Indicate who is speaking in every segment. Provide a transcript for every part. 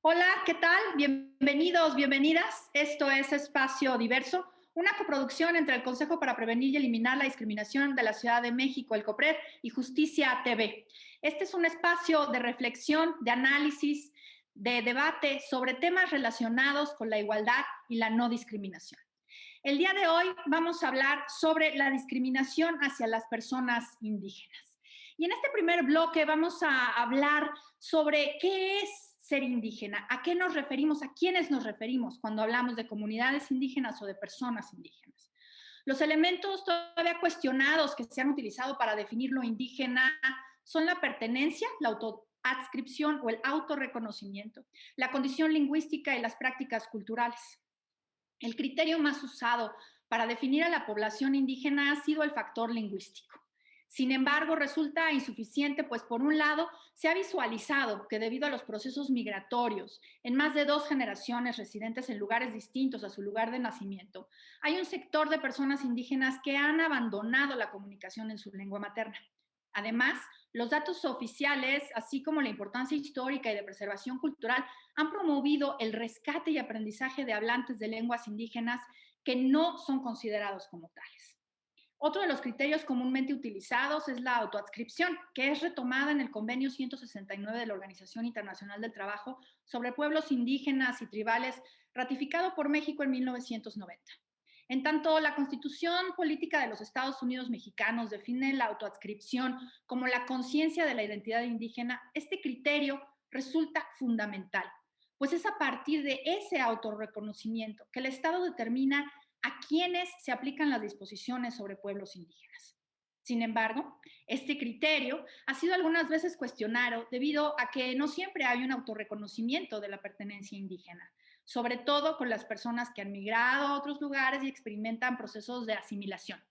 Speaker 1: Hola, ¿qué tal? Bienvenidos, bienvenidas. Esto es Espacio Diverso, una coproducción entre el Consejo para Prevenir y Eliminar la Discriminación de la Ciudad de México, el COPRED, y Justicia TV. Este es un espacio de reflexión, de análisis, de debate sobre temas relacionados con la igualdad y la no discriminación. El día de hoy vamos a hablar sobre la discriminación hacia las personas indígenas. Y en este primer bloque vamos a hablar sobre qué es ser indígena, a qué nos referimos, a quiénes nos referimos cuando hablamos de comunidades indígenas o de personas indígenas. Los elementos todavía cuestionados que se han utilizado para definir lo indígena son la pertenencia, la autoadscripción o el autorreconocimiento, la condición lingüística y las prácticas culturales. El criterio más usado para definir a la población indígena ha sido el factor lingüístico. Sin embargo, resulta insuficiente, pues por un lado se ha visualizado que debido a los procesos migratorios en más de 2 generaciones residentes en lugares distintos a su lugar de nacimiento, hay un sector de personas indígenas que han abandonado la comunicación en su lengua materna. Además, los datos oficiales, así como la importancia histórica y de preservación cultural, han promovido el rescate y aprendizaje de hablantes de lenguas indígenas que no son considerados como tales. Otro de los criterios comúnmente utilizados es la autoadscripción, que es retomada en el Convenio 169 de la Organización Internacional del Trabajo sobre Pueblos Indígenas y Tribales, ratificado por México en 1990. En tanto, la Constitución Política de los Estados Unidos Mexicanos define la autoadscripción como la conciencia de la identidad indígena. Este criterio resulta fundamental, pues es a partir de ese autorreconocimiento que el Estado determina a quienes se aplican las disposiciones sobre pueblos indígenas. Sin embargo, este criterio ha sido algunas veces cuestionado debido a que no siempre hay un autorreconocimiento de la pertenencia indígena, sobre todo con las personas que han migrado a otros lugares y experimentan procesos de asimilación.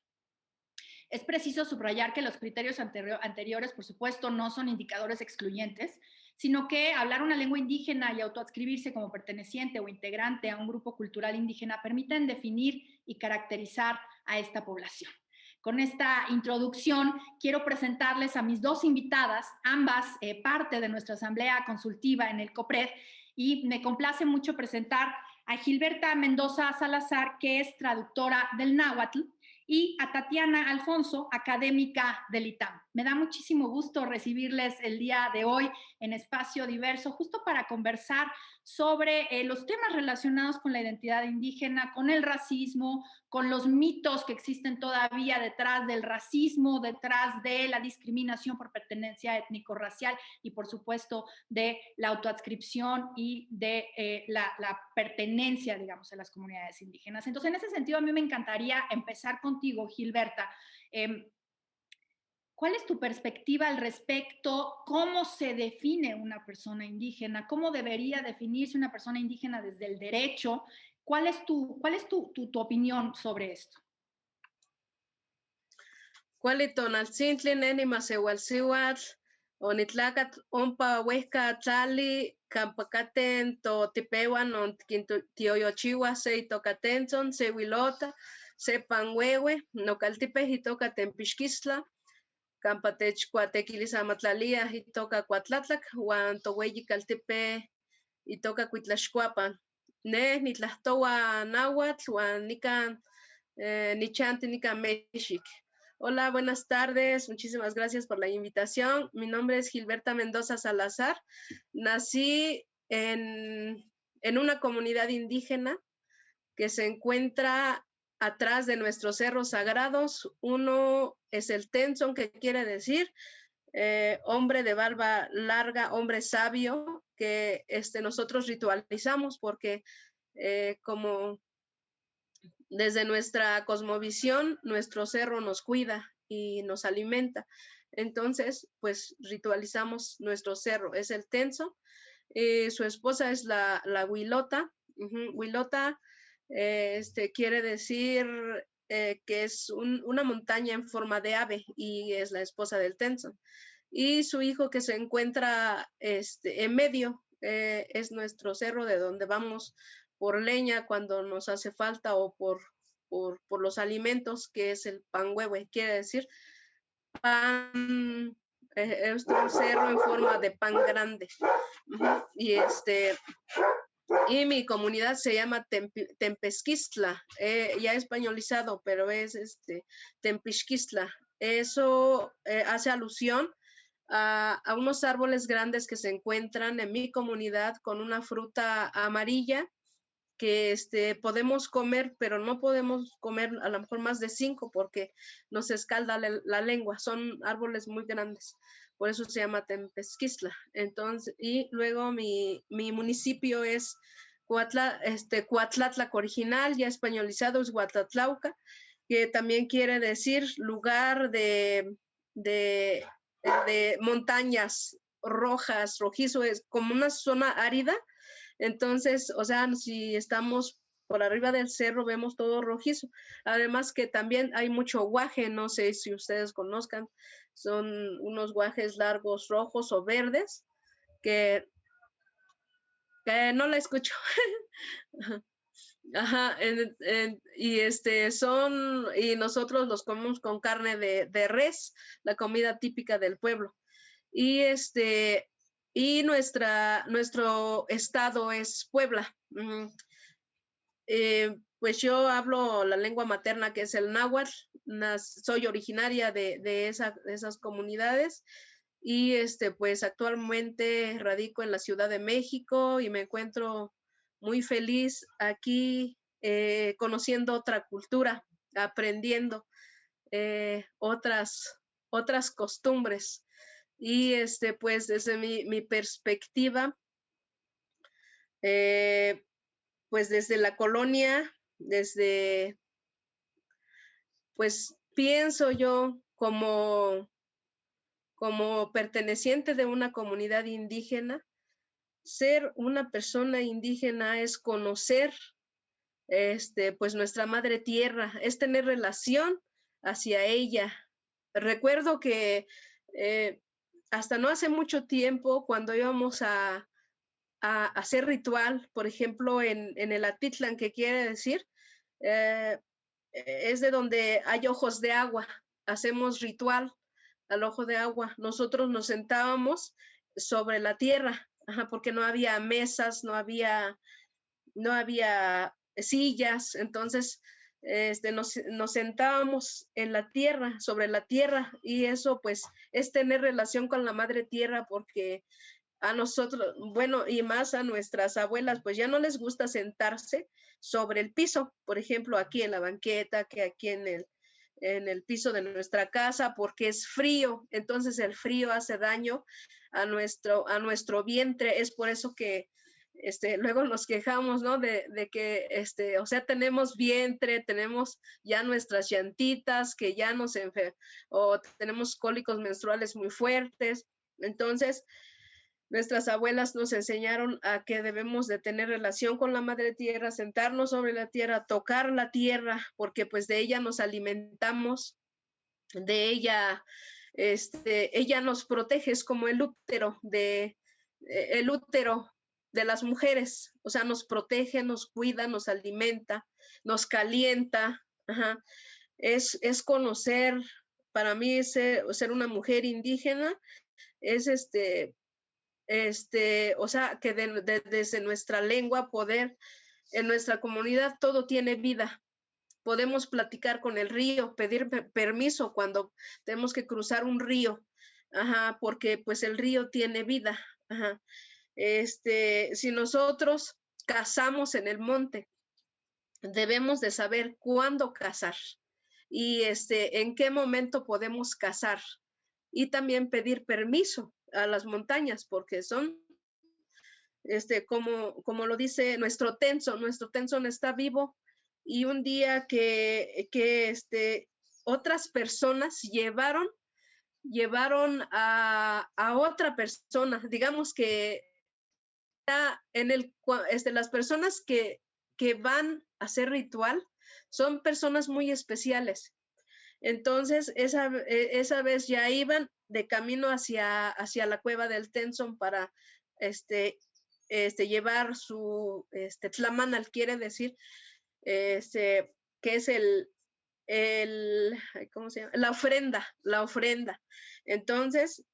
Speaker 1: Es preciso subrayar que los criterios anteriores, por supuesto, no son indicadores excluyentes, sino que hablar una lengua indígena y autoadscribirse como perteneciente o integrante a un grupo cultural indígena permiten definir y caracterizar a esta población. Con esta introducción, quiero presentarles a mis dos invitadas, ambas parte de nuestra asamblea consultiva en el COPRED, y me complace mucho presentar a Gilberta Mendoza Salazar, que es traductora del náhuatl, y a Tatiana Alfonso, académica del ITAM. Me da muchísimo gusto recibirles el día de hoy en Espacio Diverso, justo para conversar sobre los temas relacionados con la identidad indígena, con el racismo, con los mitos que existen todavía detrás del racismo, detrás de la discriminación por pertenencia étnico-racial y, por supuesto, de la autoadscripción y de la pertenencia, digamos, a las comunidades indígenas. Entonces, en ese sentido, a mí me encantaría empezar contigo, Gilberta. ¿Cuál es tu perspectiva al respecto? ¿Cómo se define una persona indígena? ¿Cómo debería definirse una persona indígena desde el derecho? ¿Cuál es tu opinión sobre esto?
Speaker 2: Kuali tonaltzintli neni maseualsiuatl onitlakat ompa uehka tlali campa katen totipeuan tioyochiuah se itokatentzon se uilota se panhuehue nokaltipeh itoka Tempixquistla campa techkuatekilisamatlaliah itoka Coatlatlak uan toueyi kaltipeh itoka Cuitlaxcuapan. Neh nitlahtoua náhuatl uan nikan nichanti nikan Mexic. Hola, buenas tardes. Muchísimas gracias por la invitación. Mi nombre es Gilberta Mendoza Salazar. Nací en una comunidad indígena que se encuentra atrás de nuestros cerros sagrados. Uno es el Tenzon, que quiere decir hombre de barba larga, hombre sabio, que nosotros ritualizamos porque como desde nuestra cosmovisión, nuestro cerro nos cuida y nos alimenta. Entonces, pues ritualizamos nuestro cerro. Es el Tenso. Su esposa es la Huilota. Huilota quiere decir que es una montaña en forma de ave y es la esposa del Tenso. Y su hijo que se encuentra en medio es nuestro cerro de donde vamos por leña cuando nos hace falta o por los alimentos, que es el panhuehue, quiere decir pan es un cerro en forma de pan grande. Y y mi comunidad se llama Tempesquistla, ya españolizado, pero es Tempisquistla. Eso hace alusión a unos árboles grandes que se encuentran en mi comunidad con una fruta amarilla que podemos comer, pero no podemos comer a lo mejor más de 5 porque nos escalda la lengua. Son árboles muy grandes. Por eso se llama Tempesquistla. Entonces, y luego mi municipio es Coatlatlac original, ya españolizado es Huatlatlauca, que también quiere decir lugar de montañas rojas, rojizo, es como una zona árida. Entonces, o sea, si estamos por arriba del cerro, vemos todo rojizo. Además que también hay mucho guaje, no sé si ustedes conozcan, son unos guajes largos rojos o verdes que no la escucho. Ajá, y nosotros los comemos con carne de res, la comida típica del pueblo. Y nuestro estado es Puebla. Pues yo hablo la lengua materna que es el náhuatl, soy originaria de esas comunidades y pues actualmente radico en la Ciudad de México y me encuentro muy feliz aquí conociendo otra cultura, aprendiendo otras costumbres. Y pues desde mi perspectiva, pues desde la colonia, pues pienso yo como perteneciente de una comunidad indígena, ser una persona indígena es conocer pues nuestra madre tierra, es tener relación hacia ella. Recuerdo que hasta no hace mucho tiempo, cuando íbamos a hacer ritual, por ejemplo, en el Atitlán, que quiere decir, es de donde hay ojos de agua, hacemos ritual al ojo de agua. Nosotros nos sentábamos sobre la tierra, porque no había mesas, no había sillas, entonces nos sentábamos en la tierra, sobre la tierra, y eso pues es tener relación con la madre tierra, porque a nosotros, bueno, y más a nuestras abuelas, pues ya no les gusta sentarse sobre el piso, por ejemplo, aquí en la banqueta, que aquí en el piso de nuestra casa, porque es frío, entonces el frío hace daño a nuestro vientre, es por eso que luego nos quejamos, ¿no? De que, o sea, tenemos vientre, tenemos ya nuestras llantitas que ya nos o tenemos cólicos menstruales muy fuertes. Entonces, nuestras abuelas nos enseñaron a que debemos de tener relación con la madre tierra, sentarnos sobre la tierra, tocar la tierra, porque pues de ella nos alimentamos, de ella, ella nos protege, es como el útero de las mujeres, o sea, nos protege, nos cuida, nos alimenta, nos calienta. Ajá. Es conocer, para mí ser una mujer indígena es o sea, que desde nuestra lengua poder, en nuestra comunidad todo tiene vida. Podemos platicar con el río, pedir permiso cuando tenemos que cruzar un río, porque pues el río tiene vida. Si nosotros cazamos en el monte, debemos de saber cuándo cazar y en qué momento podemos cazar y también pedir permiso a las montañas, porque son, como lo dice nuestro Tenzon está vivo, y un día que otras personas llevaron a otra persona, digamos que las personas que van a hacer ritual son personas muy especiales. Entonces, esa vez ya iban de camino hacia la cueva del Tenzon para llevar su tlamanal, quiere decir, que es ¿cómo se llama? La ofrenda. Entonces,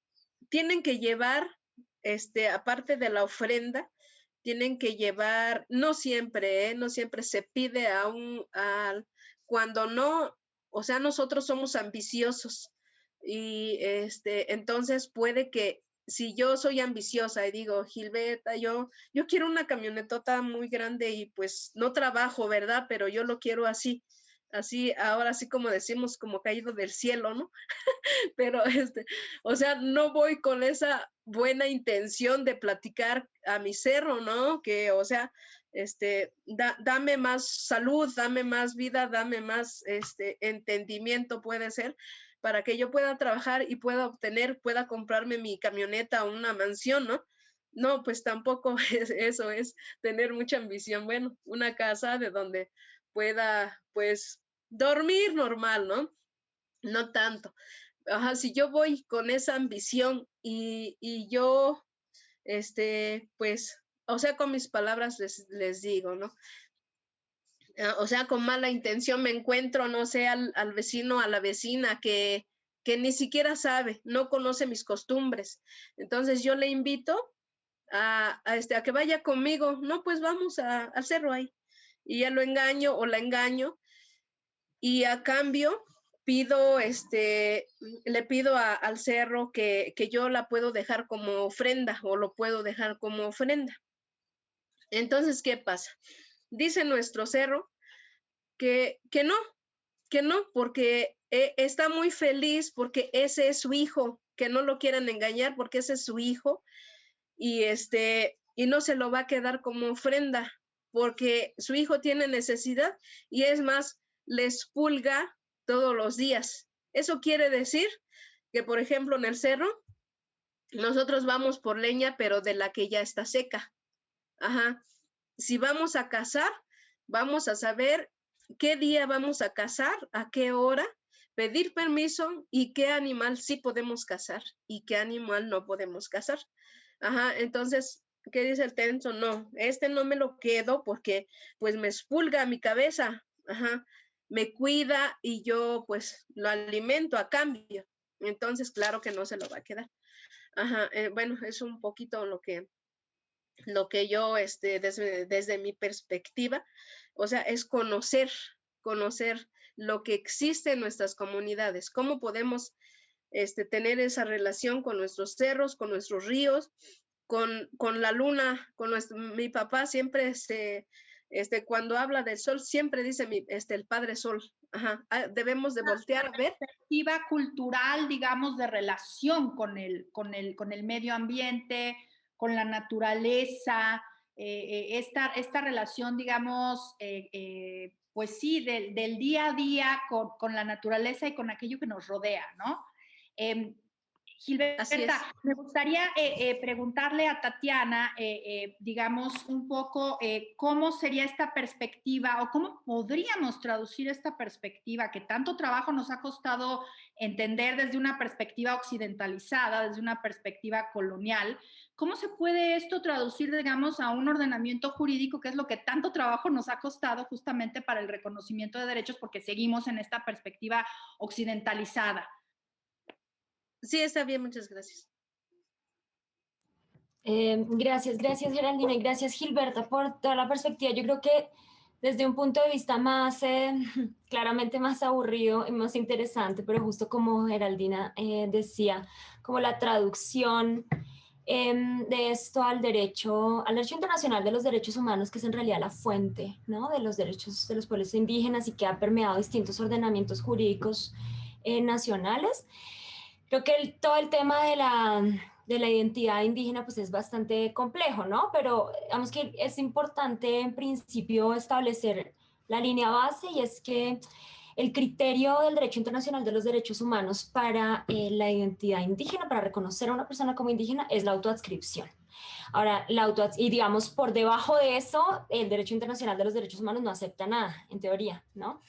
Speaker 2: tienen que llevar, aparte de la ofrenda, tienen que llevar, no siempre, no siempre se pide cuando no, o sea, nosotros somos ambiciosos y entonces puede que si yo soy ambiciosa y digo, Gilberta, yo quiero una camionetota muy grande y pues no trabajo, ¿verdad? Pero yo lo quiero así, así, ahora sí como decimos, como caído del cielo, ¿no? Pero o sea, no voy con esa buena intención de platicar a mi cerro, ¿no? Que, o sea, dame más salud, dame más vida, dame más, entendimiento puede ser, para que yo pueda trabajar y pueda comprarme mi camioneta o una mansión, ¿no? No, pues tampoco eso es tener mucha ambición. Bueno, una casa de donde pueda, pues, dormir normal, ¿no? No tanto. Ajá, si yo voy con esa ambición y yo, pues, o sea, con mis palabras les digo, ¿no? O sea, con mala intención me encuentro, no sé, al vecino, a la vecina que ni siquiera sabe, no conoce mis costumbres. Entonces yo le invito a que vaya conmigo, no, pues vamos al cerro ahí. Y ya lo engaño o la engaño y a cambio le pido al cerro que yo la puedo dejar como ofrenda o lo puedo dejar como ofrenda. Entonces, ¿qué pasa? Dice nuestro cerro que no, porque está muy feliz porque ese es su hijo, que no lo quieran engañar porque ese es su hijo y y no se lo va a quedar como ofrenda porque su hijo tiene necesidad y es más, les pulga todos los días. Eso quiere decir que, por ejemplo, en el cerro, nosotros vamos por leña, pero de la que ya está seca. Ajá. Si vamos a cazar, vamos a saber qué día vamos a cazar, a qué hora, pedir permiso y qué animal sí podemos cazar y qué animal no podemos cazar. Ajá, entonces, ¿qué dice el tenso? No, no me lo quedo porque pues me expulga mi cabeza. Ajá, me cuida y yo pues lo alimento a cambio. Entonces, claro que no se lo va a quedar. Ajá, bueno, es un poquito lo que yo, desde mi perspectiva, o sea, es conocer lo que existe en nuestras comunidades, cómo podemos tener esa relación con nuestros cerros, con nuestros ríos, con la luna, mi papá siempre cuando habla del sol, siempre dice el Padre Sol. Ajá. Debemos de voltear a ver.
Speaker 1: Perspectiva cultural, digamos, de relación con el medio ambiente, con la naturaleza, esta relación, digamos, pues sí, del día a día con la naturaleza y con aquello que nos rodea, ¿no? Gilberta, me gustaría preguntarle a Tatiana, digamos, un poco cómo sería esta perspectiva o cómo podríamos traducir esta perspectiva que tanto trabajo nos ha costado entender desde una perspectiva occidentalizada, desde una perspectiva colonial. ¿Cómo se puede esto traducir, digamos, a un ordenamiento jurídico, que es lo que tanto trabajo nos ha costado justamente para el reconocimiento de derechos, porque seguimos en esta perspectiva occidentalizada?
Speaker 2: Sí, está bien, muchas gracias.
Speaker 3: Gracias Geraldina y gracias Gilberta por toda la perspectiva. Yo creo que desde un punto de vista más, claramente más aburrido y más interesante, pero justo como Geraldina decía, como la traducción de esto al derecho internacional de los derechos humanos, que es en realidad la fuente, ¿no?, de los derechos de los pueblos indígenas y que ha permeado distintos ordenamientos jurídicos nacionales. Creo que todo el tema de la identidad indígena pues es bastante complejo, ¿no? Pero digamos que es importante en principio establecer la línea base, y es que el criterio del derecho internacional de los derechos humanos para la identidad indígena, para reconocer a una persona como indígena, es la autoadscripción. Ahora, y digamos, por debajo de eso, el derecho internacional de los derechos humanos no acepta nada, en teoría, ¿no?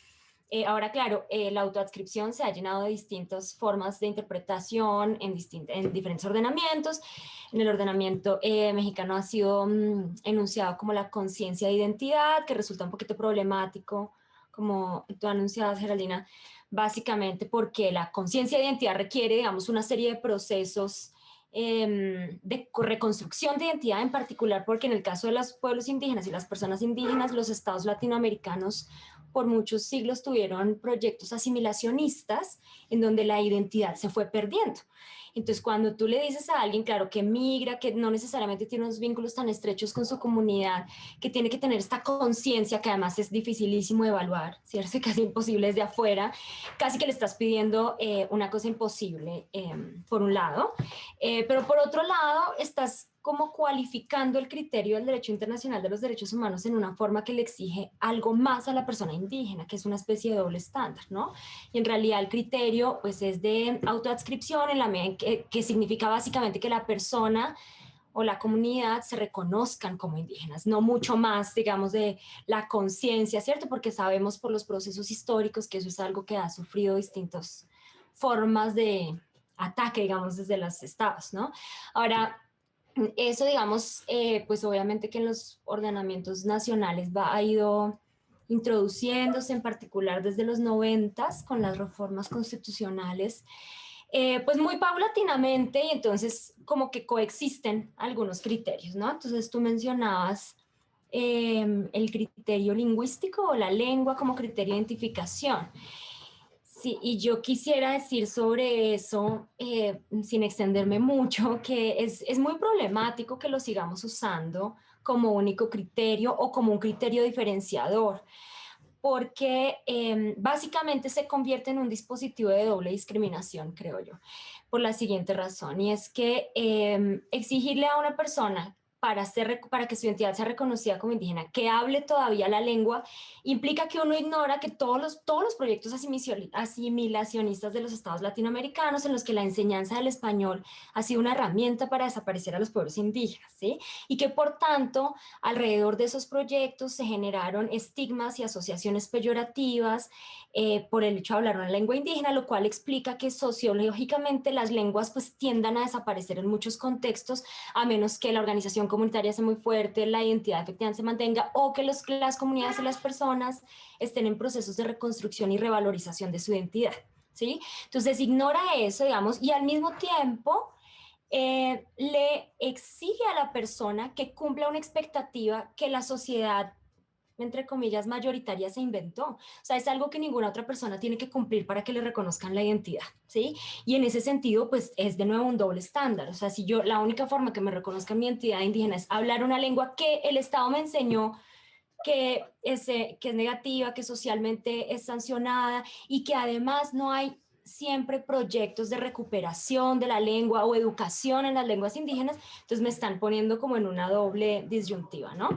Speaker 3: Ahora, claro, la autoadscripción se ha llenado de distintas formas de interpretación en diferentes ordenamientos. En el ordenamiento mexicano ha sido enunciado como la conciencia de identidad, que resulta un poquito problemático, como tú anunciabas, Geraldina, básicamente porque la conciencia de identidad requiere, digamos, una serie de procesos de reconstrucción de identidad, en particular porque en el caso de los pueblos indígenas y las personas indígenas, los estados latinoamericanos por muchos siglos tuvieron proyectos asimilacionistas en donde la identidad se fue perdiendo. Entonces, cuando tú le dices a alguien, claro, que migra, que no necesariamente tiene unos vínculos tan estrechos con su comunidad, que tiene que tener esta conciencia, que además es dificilísimo de evaluar, ¿cierto? Casi imposible desde afuera, casi que le estás pidiendo una cosa imposible, por un lado, pero por otro lado, estás como cualificando el criterio del derecho internacional de los derechos humanos en una forma que le exige algo más a la persona indígena, que es una especie de doble estándar, ¿no? Y en realidad el criterio pues es de autoadscripción en la medida en que significa básicamente que la persona o la comunidad se reconozcan como indígenas, no mucho más, digamos, de la conciencia, ¿cierto? Porque sabemos por los procesos históricos que eso es algo que ha sufrido distintas formas de ataque, digamos, desde los estados, ¿no? Ahora, eso, digamos, pues obviamente que en los ordenamientos nacionales ha ido introduciéndose, en particular desde los 90 con las reformas constitucionales, pues muy paulatinamente, y entonces como que coexisten algunos criterios, ¿no? Entonces tú mencionabas el criterio lingüístico o la lengua como criterio de identificación. Sí, y yo quisiera decir sobre eso, sin extenderme mucho, que es muy problemático que lo sigamos usando como único criterio o como un criterio diferenciador, porque básicamente se convierte en un dispositivo de doble discriminación, creo yo, por la siguiente razón, y es que exigirle a una persona para que su identidad sea reconocida como indígena, que hable todavía la lengua, implica que uno ignora que todos los proyectos asimilacionistas de los estados latinoamericanos en los que la enseñanza del español ha sido una herramienta para desaparecer a los pueblos indígenas, ¿sí? Y que por tanto, alrededor de esos proyectos se generaron estigmas y asociaciones peyorativas por el hecho de hablar una lengua indígena, lo cual explica que sociológicamente las lenguas pues tiendan a desaparecer en muchos contextos, a menos que la organización comunitaria sea muy fuerte, la identidad efectivamente se mantenga o que las comunidades y las personas estén en procesos de reconstrucción y revalorización de su identidad, ¿sí? Entonces ignora eso, digamos, y al mismo tiempo le exige a la persona que cumpla una expectativa que la sociedad, entre comillas, mayoritaria se inventó. O sea, es algo que ninguna otra persona tiene que cumplir para que le reconozcan la identidad, ¿sí? Y en ese sentido, pues es de nuevo un doble estándar. O sea, si yo, la única forma que me reconozcan mi identidad indígena es hablar una lengua que el Estado me enseñó que es negativa, que socialmente es sancionada y que además no hay siempre proyectos de recuperación de la lengua o educación en las lenguas indígenas, entonces me están poniendo como en una doble disyuntiva, ¿no?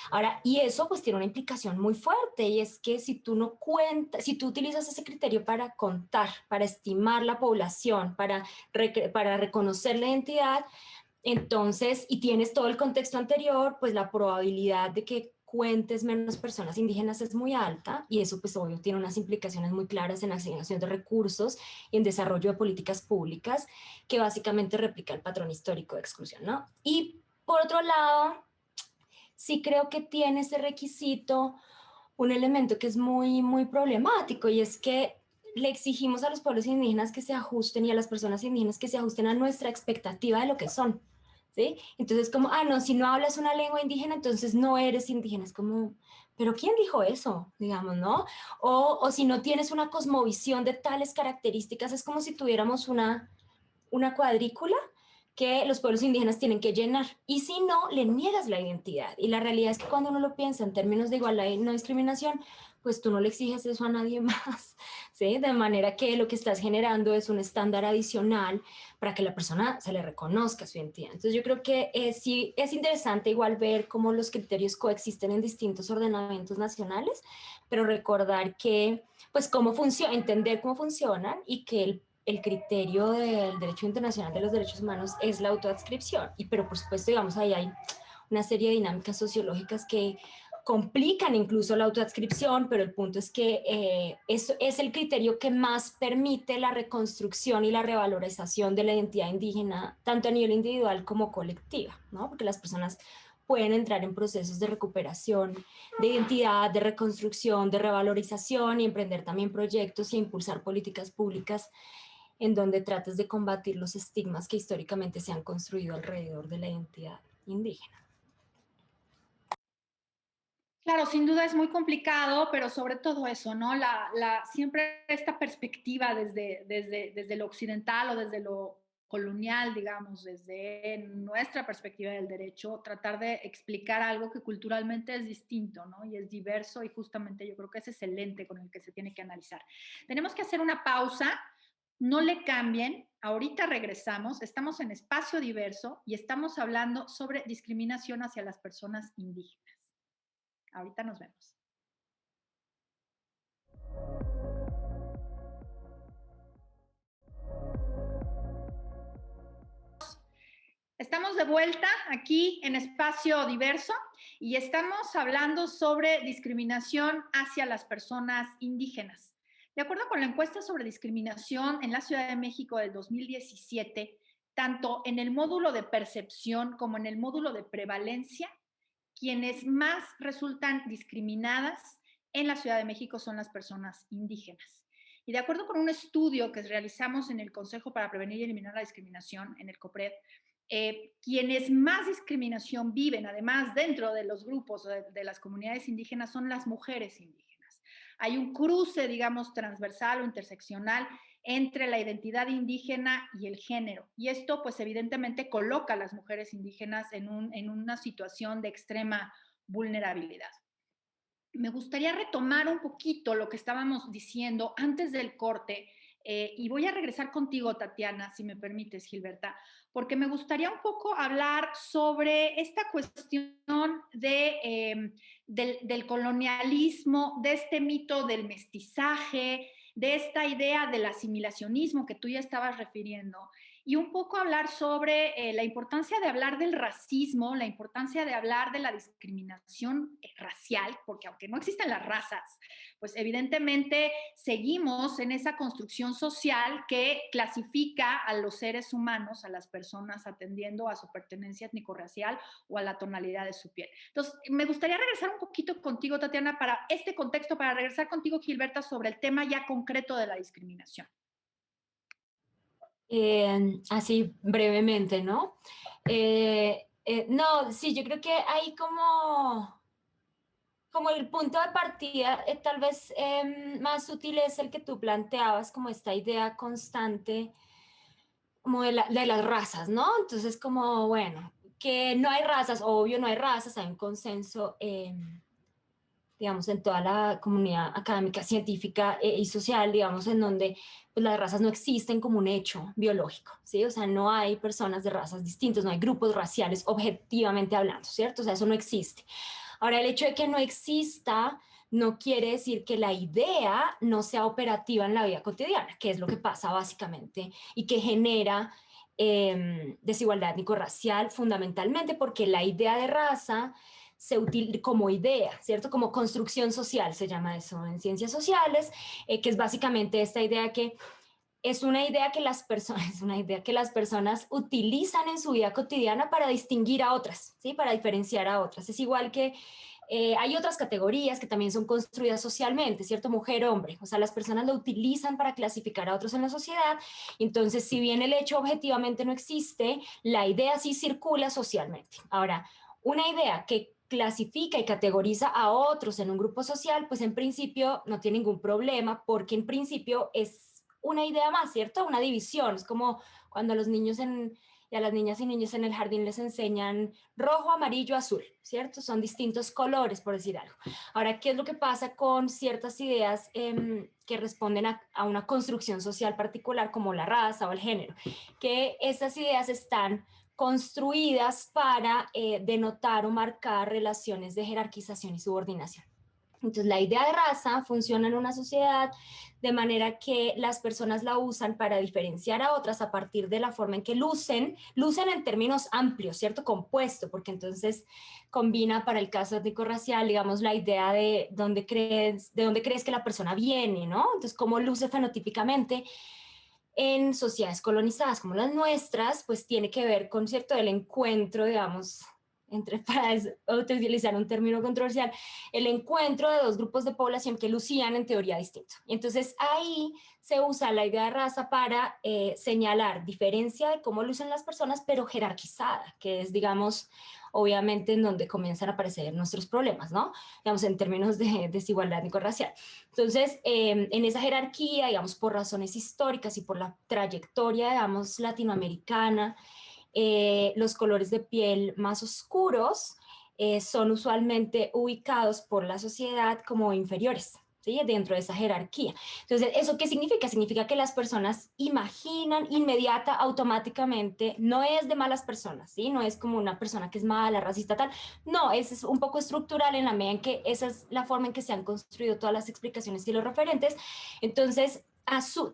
Speaker 3: Ahora, y eso pues tiene una implicación muy fuerte y es que si tú no cuentas, si tú utilizas ese criterio para contar, para estimar la población, para reconocer la identidad, entonces, y tienes todo el contexto anterior, pues la probabilidad de que cuentes menos personas indígenas es muy alta y eso pues obvio tiene unas implicaciones muy claras en la asignación de recursos y en desarrollo de políticas públicas que básicamente replica el patrón histórico de exclusión, ¿no? Y por otro lado, sí creo que tiene ese requisito un elemento que es muy problemático y es que le exigimos a los pueblos indígenas que se ajusten y a las personas indígenas que se ajusten a nuestra expectativa de lo que son, ¿sí? Entonces como, ah, no, si no hablas una lengua indígena, entonces no eres indígena. Es como, pero ¿quién dijo eso? Digamos, ¿no? O si no tienes una cosmovisión de tales características, es como si tuviéramos una cuadrícula que los pueblos indígenas tienen que llenar. Y si no, le niegas la identidad. Y la realidad es que cuando uno lo piensa en términos de igualdad y no discriminación, pues tú no le exiges eso a nadie más, ¿sí? De manera que lo que estás generando es un estándar adicional para que la persona se le reconozca su identidad. Entonces yo creo que sí es interesante igual ver cómo los criterios coexisten en distintos ordenamientos nacionales, pero recordar que, pues, cómo funciona, entender cómo funcionan y que el criterio del derecho internacional de los derechos humanos es la autoadscripción. Pero por supuesto, digamos, ahí hay una serie de dinámicas sociológicas que complican incluso la autoadscripción, pero el punto es que eso es el criterio que más permite la reconstrucción y la revalorización de la identidad indígena, tanto a nivel individual como colectiva, ¿no? Porque las personas pueden entrar en procesos de recuperación de identidad, de reconstrucción, de revalorización y emprender también proyectos e impulsar políticas públicas en donde trates de combatir los estigmas que históricamente se han construido alrededor de la identidad indígena.
Speaker 1: Claro, sin duda es muy complicado, pero sobre todo eso, ¿no? Siempre esta perspectiva desde lo occidental o desde lo colonial, digamos, desde nuestra perspectiva del derecho, tratar de explicar algo que culturalmente es distinto, ¿no? Y es diverso y justamente yo creo que ese es el lente con el que se tiene que analizar. Tenemos que hacer una pausa, no le cambien, ahorita regresamos, estamos en Espacio Diverso y estamos hablando sobre discriminación hacia las personas indígenas. Ahorita nos vemos. Estamos de vuelta aquí en Espacio Diverso y estamos hablando sobre discriminación hacia las personas indígenas. De acuerdo con la encuesta sobre discriminación en la Ciudad de México del 2017, tanto en el módulo de percepción como en el módulo de prevalencia, quienes más resultan discriminadas en la Ciudad de México son las personas indígenas. Y de acuerdo con un estudio que realizamos en el Consejo para Prevenir y Eliminar la Discriminación, en el COPRED, quienes más discriminación viven, además dentro de los grupos de las comunidades indígenas, son las mujeres indígenas. Hay un cruce, digamos, transversal o interseccional entre la identidad indígena y el género. Y esto, pues, evidentemente coloca a las mujeres indígenas en una situación de extrema vulnerabilidad. Me gustaría retomar un poquito lo que estábamos diciendo antes del corte, y voy a regresar contigo, Tatiana, si me permites, Gilberta, porque me gustaría un poco hablar sobre esta cuestión del colonialismo, de este mito del mestizaje, de esta idea del asimilacionismo que tú ya estabas refiriendo, y un poco hablar sobre la importancia de hablar del racismo, la importancia de hablar de la discriminación racial, porque aunque no existen las razas, pues evidentemente seguimos en esa construcción social que clasifica a los seres humanos, a las personas, atendiendo a su pertenencia étnico-racial o a la tonalidad de su piel. Entonces, me gustaría regresar un poquito contigo, Tatiana, para este contexto, para regresar contigo, Gilberta, sobre el tema ya concreto de la discriminación.
Speaker 3: Así brevemente, ¿no? No, sí, yo creo que hay como el punto de partida tal vez más útil es el que tú planteabas, como esta idea constante como de las razas, ¿no? Entonces, como, bueno, que no hay razas, obvio no hay razas, hay un consenso, digamos, en toda la comunidad académica, científica y social, digamos, en donde pues, las razas no existen como un hecho biológico, ¿sí? O sea, no hay personas de razas distintas, no hay grupos raciales objetivamente hablando, ¿cierto? O sea, eso no existe. Ahora, el hecho de que no exista no quiere decir que la idea no sea operativa en la vida cotidiana, que es lo que pasa básicamente y que genera desigualdad étnico-racial fundamentalmente porque la idea de raza se utiliza como idea, ¿cierto? Como construcción social se llama eso en ciencias sociales, que es básicamente esta idea que es una idea que las personas, es una idea que las personas utilizan en su vida cotidiana para distinguir a otras, ¿sí? Para diferenciar a otras. Es igual que hay otras categorías que también son construidas socialmente, ¿cierto? Mujer, hombre. O sea, las personas lo utilizan para clasificar a otros en la sociedad. Entonces, si bien el hecho objetivamente no existe, la idea sí circula socialmente. Ahora, una idea que clasifica y categoriza a otros en un grupo social, pues en principio no tiene ningún problema, porque en principio es una idea más, ¿cierto? Una división. Es como cuando a los niños y a las niñas y niños en el jardín les enseñan rojo, amarillo, azul, ¿cierto? Son distintos colores, por decir algo. Ahora, ¿qué es lo que pasa con ciertas ideas que responden a una construcción social particular como la raza o el género? Que estas ideas están construidas para denotar o marcar relaciones de jerarquización y subordinación. Entonces, la idea de raza funciona en una sociedad de manera que las personas la usan para diferenciar a otras a partir de la forma en que lucen en términos amplios, ¿cierto? Compuesto, porque entonces combina para el caso étnico-racial, digamos, la idea de dónde crees que la persona viene, ¿no? Entonces, cómo luce fenotípicamente en sociedades colonizadas como las nuestras, pues tiene que ver con, ¿cierto?, el encuentro, digamos, para utilizar un término controversial, el encuentro de dos grupos de población que lucían en teoría distinto. Y entonces ahí se usa la idea de raza para señalar diferencia de cómo lucen las personas, pero jerarquizada, que es, digamos, obviamente en donde comienzan a aparecer nuestros problemas, ¿no? Digamos, en términos de desigualdad étnico-racial. Entonces, en esa jerarquía, digamos, por razones históricas y por la trayectoria, digamos, latinoamericana, los colores de piel más oscuros son usualmente ubicados por la sociedad como inferiores, ¿sí? Dentro de esa jerarquía. Entonces, ¿eso qué significa? Significa que las personas imaginan inmediata, automáticamente, no es de malas personas, ¿sí? No es como una persona que es mala, racista, tal. No, es un poco estructural en la medida en que esa es la forma en que se han construido todas las explicaciones y los referentes. Entonces,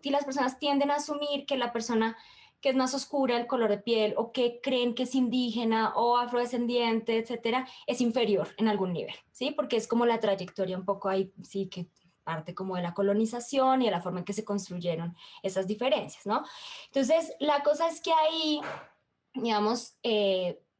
Speaker 3: y las personas tienden a asumir que la persona que es más oscura el color de piel o que creen que es indígena o afrodescendiente, etcétera, es inferior en algún nivel, ¿sí? Porque es como la trayectoria un poco ahí, sí, que parte como de la colonización y de la forma en que se construyeron esas diferencias, ¿no? Entonces, la cosa es que ahí, digamos,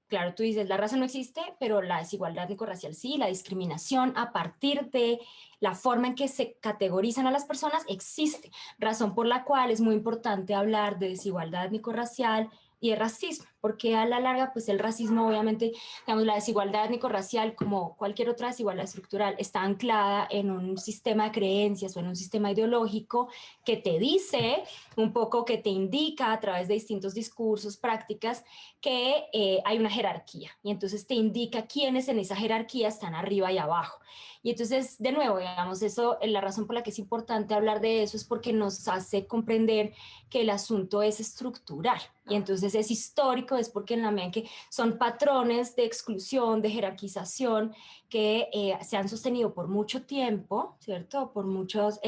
Speaker 3: claro, tú dices, la raza no existe, pero la desigualdad étnico-racial sí, la discriminación a partir de la forma en que se categorizan a las personas existe, razón por la cual es muy importante hablar de desigualdad étnico-racial y de racismo, porque a la larga, pues el racismo, obviamente, digamos, la desigualdad étnico-racial, como cualquier otra desigualdad estructural, está anclada en un sistema de creencias o en un sistema ideológico que te dice un poco, que te indica a través de distintos discursos, prácticas, que hay una jerarquía y entonces te indica quiénes en esa jerarquía están arriba y abajo. Y entonces, de nuevo, digamos, eso, la razón por la que es importante hablar de eso es porque nos hace comprender que el asunto es estructural y entonces es histórico, es porque en la medida en que son patrones de exclusión, de jerarquización que se han sostenido por mucho tiempo, ¿cierto? Por muchos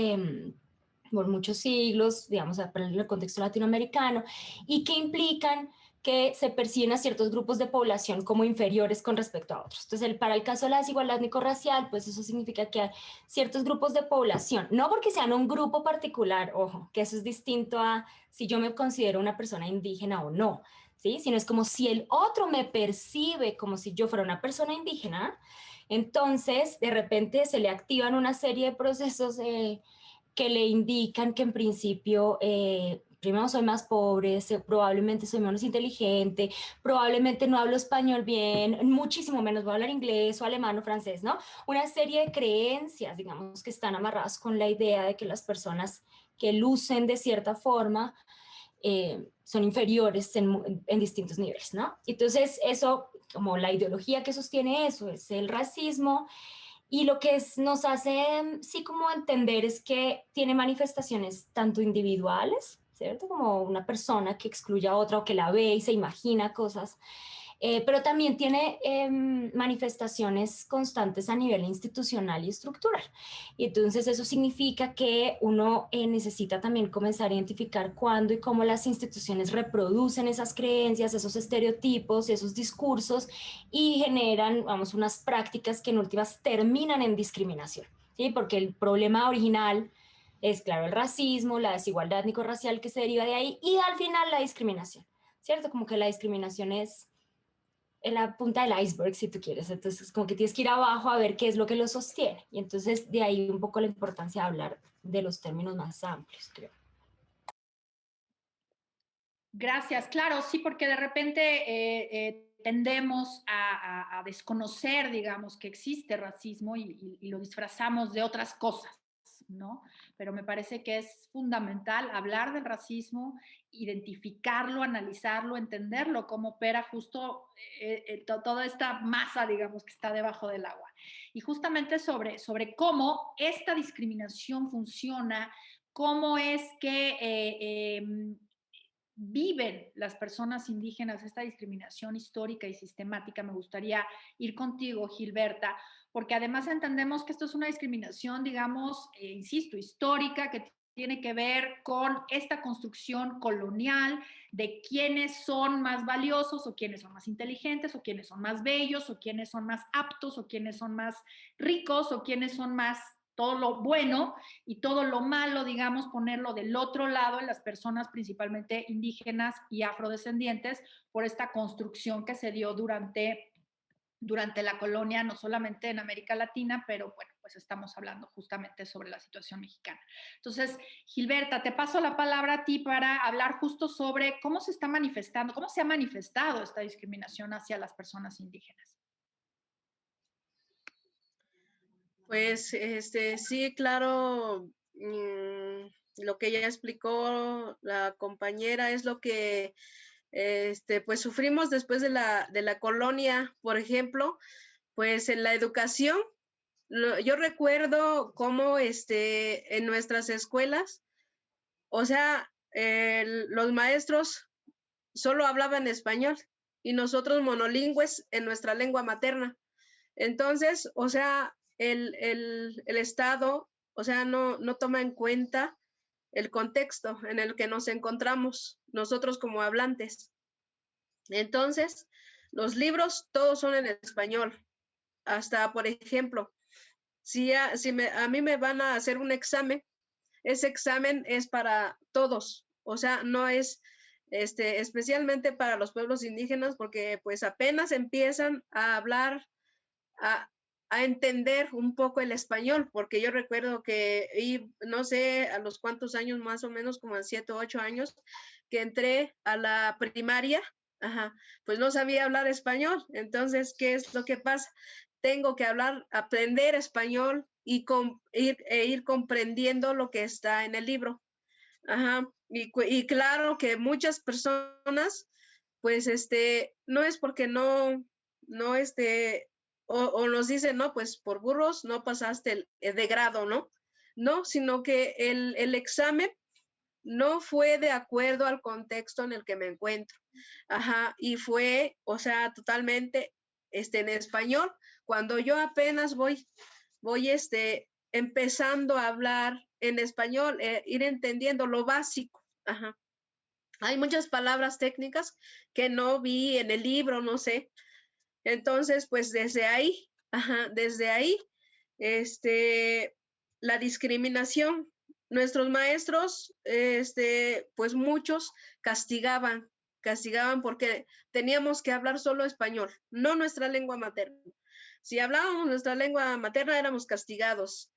Speaker 3: siglos, digamos, en el contexto latinoamericano, y que implican que se perciben a ciertos grupos de población como inferiores con respecto a otros. Entonces, para el caso de la desigualdad étnico-racial, pues eso significa que hay ciertos grupos de población, no porque sean un grupo particular, ojo, que eso es distinto a si yo me considero una persona indígena o no, ¿sí? Sino es como si el otro me percibe como si yo fuera una persona indígena, entonces de repente se le activan una serie de procesos que le indican que en principio, primero soy más pobre, probablemente soy menos inteligente, probablemente no hablo español bien, muchísimo menos voy a hablar inglés o alemán o francés, ¿no? Una serie de creencias, digamos, que están amarradas con la idea de que las personas que lucen de cierta forma son inferiores en distintos niveles, ¿no? Entonces, eso, como la ideología que sostiene eso, es el racismo. Y lo que nos hace, sí, como entender es que tiene manifestaciones tanto individuales, ¿cierto? Como una persona que excluye a otra o que la ve y se imagina cosas, pero también tiene manifestaciones constantes a nivel institucional y estructural. Y entonces eso significa que uno necesita también comenzar a identificar cuándo y cómo las instituciones reproducen esas creencias, esos estereotipos, esos discursos y generan, vamos, unas prácticas que en últimas terminan en discriminación, ¿sí? Porque el problema original es, claro, el racismo, la desigualdad étnico-racial que se deriva de ahí y al final la discriminación, ¿cierto? Como que la discriminación es en la punta del iceberg, si tú quieres. Entonces, como que tienes que ir abajo a ver qué es lo que lo sostiene. Y entonces, de ahí un poco la importancia de hablar de los términos más amplios, creo.
Speaker 1: Gracias, claro, sí, porque de repente tendemos a desconocer, digamos, que existe racismo y lo disfrazamos de otras cosas, ¿no? Pero me parece que es fundamental hablar del racismo, identificarlo, analizarlo, entenderlo, cómo opera justo toda esta masa, digamos, que está debajo del agua. Y justamente sobre cómo esta discriminación funciona, cómo es que viven las personas indígenas esta discriminación histórica y sistemática. Me gustaría ir contigo, Gilberta, porque además entendemos que esto es una discriminación, digamos, insisto, histórica, que tiene que ver con esta construcción colonial de quiénes son más valiosos o quiénes son más inteligentes o quiénes son más bellos o quiénes son más aptos o quiénes son más ricos o quiénes son más todo lo bueno y todo lo malo, digamos, ponerlo del otro lado en las personas principalmente indígenas y afrodescendientes por esta construcción que se dio durante durante la colonia, no solamente en América Latina, pero bueno, pues estamos hablando justamente sobre la situación mexicana. Entonces, Gilberta, te paso la palabra a ti para hablar justo sobre cómo se está manifestando, cómo se ha manifestado esta discriminación hacia las personas indígenas.
Speaker 2: Pues sí, claro, lo que ya explicó la compañera es lo que pues sufrimos después de la colonia, por ejemplo, pues en la educación. Yo recuerdo cómo en nuestras escuelas, o sea, los maestros solo hablaban español y nosotros monolingües en nuestra lengua materna. Entonces, o sea, el Estado, o sea, no toma en cuenta el contexto en el que nos encontramos nosotros como hablantes. Entonces, los libros todos son en español. Hasta, por ejemplo, si a mí me van a hacer un examen, ese examen es para todos, o sea, no es especialmente para los pueblos indígenas porque pues apenas empiezan a hablar, a, a entender un poco el español, porque yo recuerdo que, y no sé a los cuántos años, más o menos como a 7 o 8 años, que entré a la primaria, pues no sabía hablar español. Entonces, ¿qué es lo que pasa? Tengo que aprender español y ir comprendiendo lo que está en el libro. Y claro que muchas personas, pues, no es porque no, o nos dicen, no, pues por burros no pasaste de grado, ¿no? No, sino que el examen no fue de acuerdo al contexto en el que me encuentro. Y fue, o sea, totalmente en español. Cuando yo apenas voy empezando a hablar en español, ir entendiendo lo básico. Hay muchas palabras técnicas que no vi en el libro, no sé. Entonces, pues desde ahí, la discriminación. Nuestros maestros, pues muchos castigaban porque teníamos que hablar solo español, no nuestra lengua materna. Si hablábamos nuestra lengua materna, éramos castigados,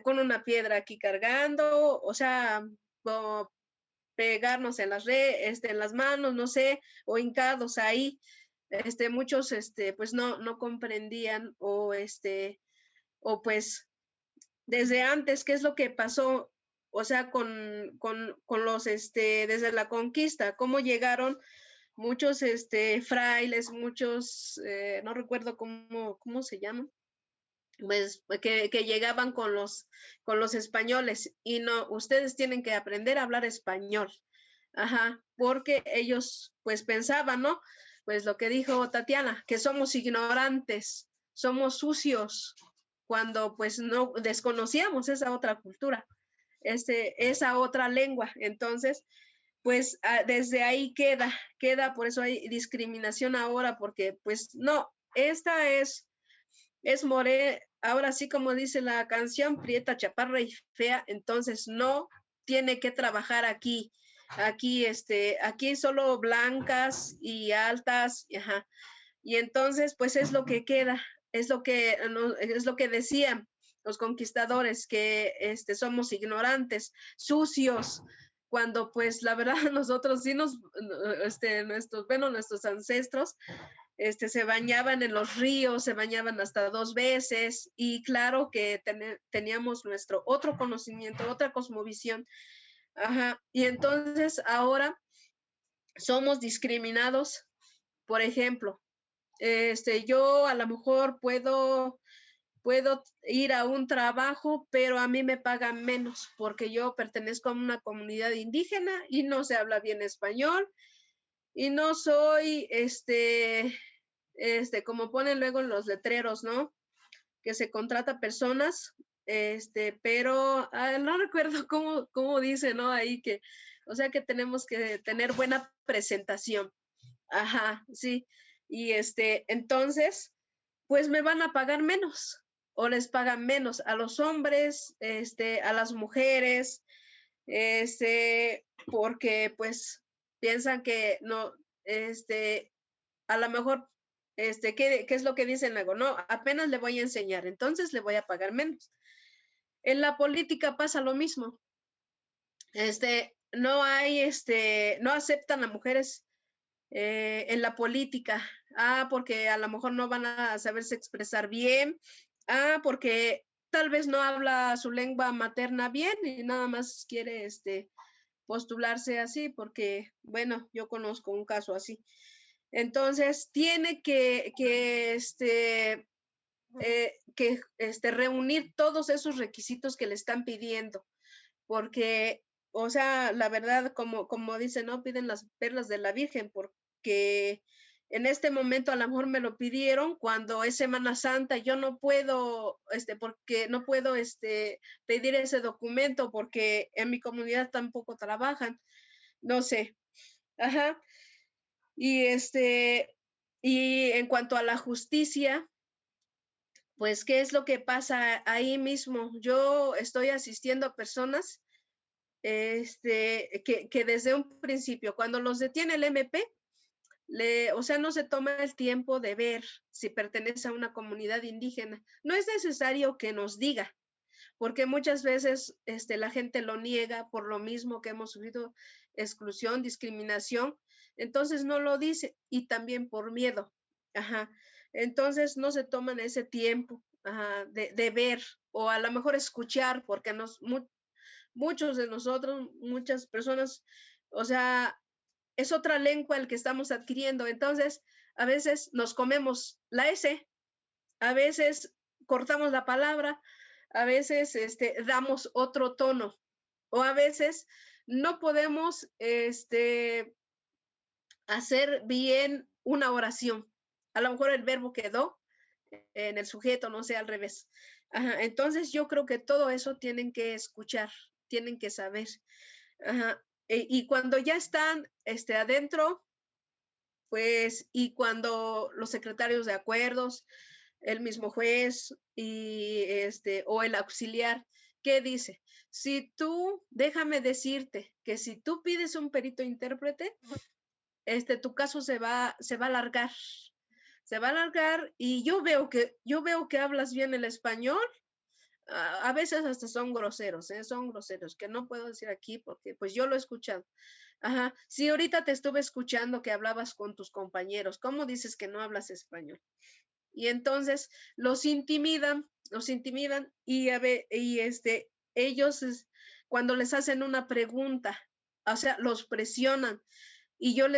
Speaker 2: con una piedra aquí cargando, o sea, como pegarnos en en las manos, no sé, o hincados ahí. Muchos, pues no comprendían o pues desde antes, ¿qué es lo que pasó? O sea, con los, desde la conquista, cómo llegaron muchos, frailes, muchos, no recuerdo cómo se llaman, pues que llegaban con los españoles y no, ustedes tienen que aprender a hablar español, porque ellos pues pensaban, ¿no? Pues lo que dijo Tatiana, que somos ignorantes, somos sucios, cuando pues no desconocíamos esa otra cultura, esa otra lengua. Entonces, pues desde ahí queda, por eso hay discriminación ahora, porque pues no, esta es ahora sí como dice la canción, prieta, chaparra y fea, entonces no tiene que trabajar aquí. Aquí solo blancas y altas, y entonces pues es lo que queda, es lo que decían los conquistadores, que somos ignorantes, sucios, cuando pues la verdad nosotros sí nuestros ancestros se bañaban en los ríos, se bañaban hasta 2 veces y claro que teníamos nuestro otro conocimiento, otra cosmovisión. Y entonces ahora somos discriminados. Por ejemplo, yo a lo mejor puedo ir a un trabajo, pero a mí me pagan menos porque yo pertenezco a una comunidad indígena y no se habla bien español y no soy, como ponen luego en los letreros, ¿no? Que se contrata personas, pero no recuerdo cómo dice, ¿no? Ahí que, o sea que tenemos que tener buena presentación. Sí. Y entonces, pues me van a pagar menos o les pagan menos a los hombres, a las mujeres, porque pues piensan que no, a lo mejor ¿qué es lo que dicen luego? No, apenas le voy a enseñar, entonces le voy a pagar menos. En la política pasa lo mismo. No hay, no aceptan a mujeres en la política. Porque a lo mejor no van a saberse expresar bien. Porque tal vez no habla su lengua materna bien y nada más quiere, postularse así, porque, bueno, yo conozco un caso así. Entonces, tiene que reunir todos esos requisitos que le están pidiendo, porque, o sea, la verdad, como dicen, no piden las perlas de la Virgen, porque en este momento a lo mejor me lo pidieron cuando es Semana Santa, yo no puedo, porque no puedo, pedir ese documento porque en mi comunidad tampoco trabajan, no sé, ajá. Y y en cuanto a la justicia, pues, ¿qué es lo que pasa ahí mismo? Yo estoy asistiendo a personas, que desde un principio, cuando los detiene el MP, o sea, no se toma el tiempo de ver si pertenece a una comunidad indígena. No es necesario que nos diga, porque muchas veces la gente lo niega por lo mismo que hemos sufrido exclusión, discriminación, entonces no lo dice, y también por miedo. Ajá. Entonces no se toman ese tiempo, ajá, de ver o a lo mejor escuchar, porque muchos de nosotros, muchas personas, o sea, es otra lengua el que estamos adquiriendo, entonces a veces nos comemos la S, a veces cortamos la palabra, a veces damos otro tono, o a veces no podemos hacer bien una oración. A lo mejor el verbo quedó en el sujeto, no sé, al revés. Ajá, entonces yo creo que todo eso tienen que escuchar, tienen que saber. Ajá. Y cuando ya están adentro, pues, y cuando los secretarios de acuerdos, el mismo juez y o el auxiliar, ¿qué dice? Si tú, déjame decirte que si tú pides un perito intérprete, tu caso se va a alargar. Se va a alargar y yo veo que hablas bien el español. A veces hasta son groseros, que no puedo decir aquí porque pues yo lo he escuchado. Ajá, sí, ahorita te estuve escuchando que hablabas con tus compañeros. ¿Cómo dices que no hablas español? Y entonces los intimidan y, ellos cuando les hacen una pregunta, o sea, los presionan. Y yo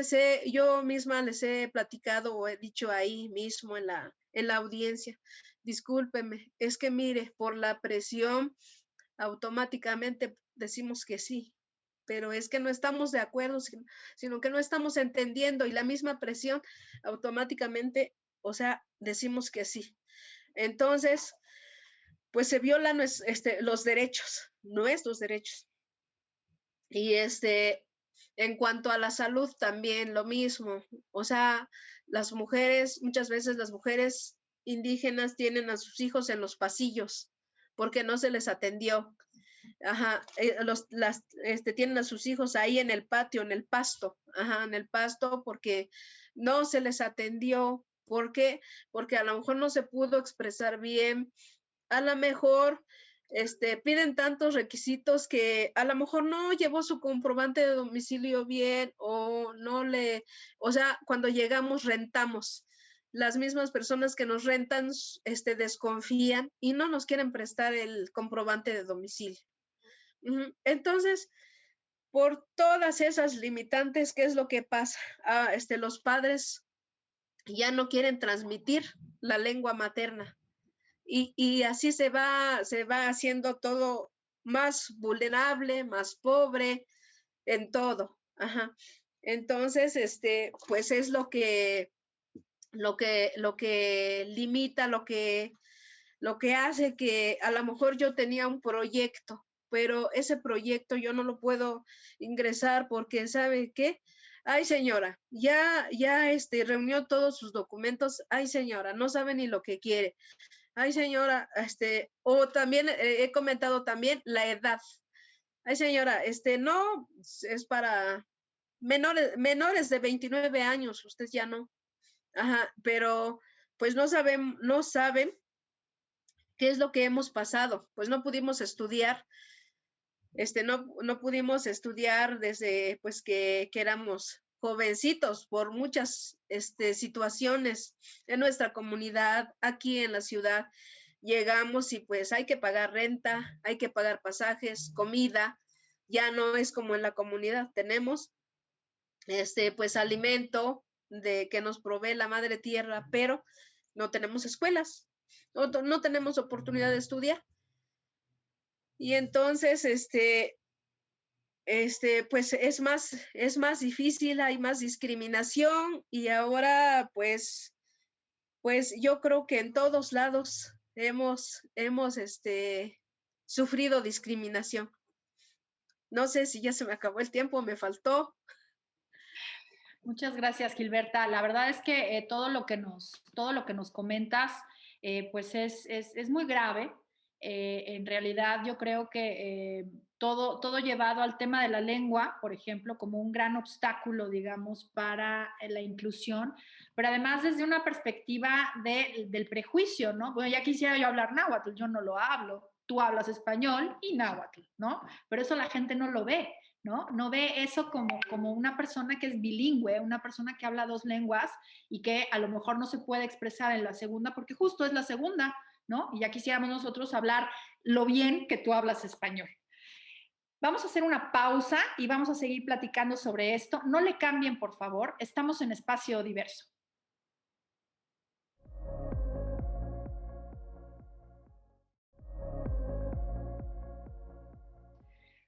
Speaker 2: misma les he platicado o he dicho ahí mismo en la audiencia, discúlpeme, es que mire, por la presión automáticamente decimos que sí, pero es que no estamos de acuerdo, sino que no estamos entendiendo y la misma presión automáticamente, o sea, decimos que sí. Entonces, pues se violan los derechos, nuestros derechos. Y en cuanto a la salud también lo mismo, o sea, muchas veces las mujeres indígenas tienen a sus hijos en los pasillos porque no se les atendió. Ajá, tienen a sus hijos ahí en el patio, en el pasto, ajá, en el pasto porque no se les atendió. ¿Por qué? Porque a lo mejor no se pudo expresar bien, a lo mejor piden tantos requisitos que a lo mejor no llevó su comprobante de domicilio bien o o sea, cuando llegamos rentamos. Las mismas personas que nos rentan desconfían y no nos quieren prestar el comprobante de domicilio. Entonces, por todas esas limitantes, ¿qué es lo que pasa? Los padres ya no quieren transmitir la lengua materna y así se va haciendo todo más vulnerable, más pobre en todo. Ajá. Entonces, pues es lo que limita, lo que hace que a lo mejor yo tenía un proyecto, pero ese proyecto yo no lo puedo ingresar porque, ¿sabe qué? Ay, señora, ya reunió todos sus documentos. Ay, señora, no sabe ni lo que quiere. Ay, señora, o también he comentado también la edad. Ay, señora, no, es para menores de 29 años, usted ya no. Ajá, pero pues no saben qué es lo que hemos pasado. Pues no pudimos estudiar, no pudimos estudiar desde pues que éramos jovencitos por muchas situaciones en nuestra comunidad, aquí en la ciudad. Llegamos y pues hay que pagar renta, hay que pagar pasajes, comida. Ya no es como en la comunidad. Tenemos pues alimento de que nos provee la madre tierra, pero no tenemos escuelas, no tenemos oportunidad de estudiar. Y entonces, pues es más difícil, hay más discriminación y ahora, pues yo creo que en todos lados hemos sufrido discriminación. No sé si ya se me acabó el tiempo, me faltó.
Speaker 1: Muchas gracias, Gilberta. La verdad es que todo lo que nos comentas, pues es muy grave. En realidad, yo creo que todo llevado al tema de la lengua, por ejemplo, como un gran obstáculo, digamos, para la inclusión, pero además desde una perspectiva del prejuicio, ¿no? Bueno, ya quisiera yo hablar náhuatl, yo no lo hablo. Tú hablas español y náhuatl, ¿no? Pero eso la gente no lo ve. ¿No? No ve eso como una persona que es bilingüe, una persona que habla dos lenguas y que a lo mejor no se puede expresar en la segunda porque justo es la segunda, ¿no? Y ya quisiéramos nosotros hablar lo bien que tú hablas español. Vamos a hacer una pausa y vamos a seguir platicando sobre esto. No le cambien, por favor. Estamos en Espacio Diverso.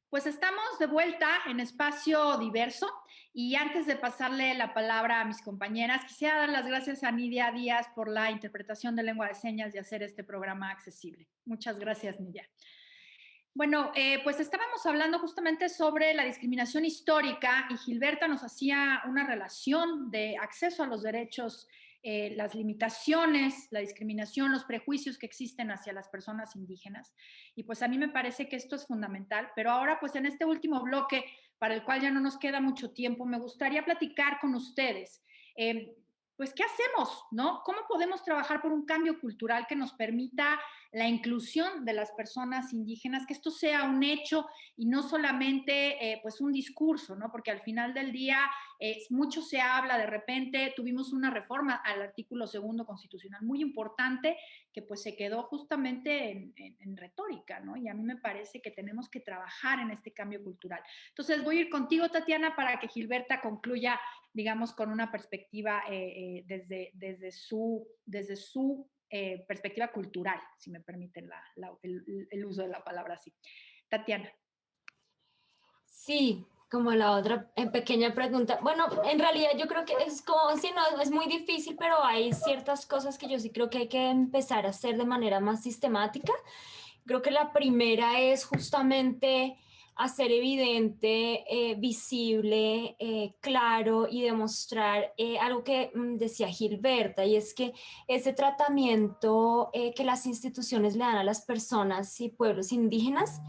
Speaker 1: Pues estamos de vuelta en Espacio Diverso y antes de pasarle la palabra a mis compañeras, quisiera dar las gracias a Nidia Díaz por la interpretación de lengua de señas y hacer este programa accesible. Muchas gracias, Nidia. Bueno, pues estábamos hablando justamente sobre la discriminación histórica y Gilberta nos hacía una relación de acceso a los derechos, las limitaciones, la discriminación, los prejuicios que existen hacia las personas indígenas. Y pues a mí me parece que esto es fundamental, pero ahora pues en este último bloque, para el cual ya no nos queda mucho tiempo, me gustaría platicar con ustedes. Pues, ¿qué hacemos? ¿No? ¿Cómo podemos trabajar por un cambio cultural que nos permita la inclusión de las personas indígenas, que esto sea un hecho y no solamente pues un discurso, ¿no? Porque al final del día mucho se habla, de repente tuvimos una reforma al artículo 2 constitucional muy importante que pues se quedó justamente en retórica, ¿no? Y a mí me parece que tenemos que trabajar en este cambio cultural. Entonces voy a ir contigo, Tatiana, para que Gilberta concluya, digamos, con una perspectiva desde su perspectiva cultural, si me permiten el uso de la palabra así. Tatiana.
Speaker 3: Sí, como la otra pequeña pregunta. Bueno, en realidad yo creo que es como, sí, no, es muy difícil, pero hay ciertas cosas que yo sí creo que hay que empezar a hacer de manera más sistemática. Creo que la primera es justamente hacer evidente, visible, claro y demostrar algo que decía Gilberta, y es que ese tratamiento que las instituciones le dan a las personas y pueblos indígenas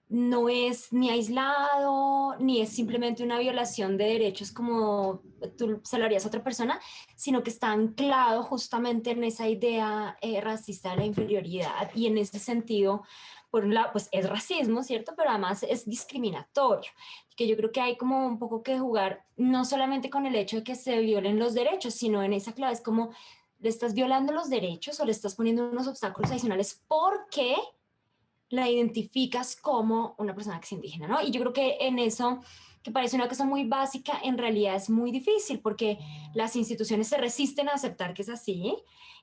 Speaker 3: no es ni aislado, ni es simplemente una violación de derechos como tú se lo harías a otra persona, sino que está anclado justamente en esa idea racista de la inferioridad y en ese sentido, por un lado, pues es racismo, ¿cierto? Pero además es discriminatorio, que yo creo que hay como un poco que jugar no solamente con el hecho de que se violen los derechos, sino en esa clave es como le estás violando los derechos o le estás poniendo unos obstáculos adicionales porque la identificas como una persona que es indígena, ¿no? Y yo creo que en eso, que parece una cosa muy básica, en realidad es muy difícil porque las instituciones se resisten a aceptar que es así.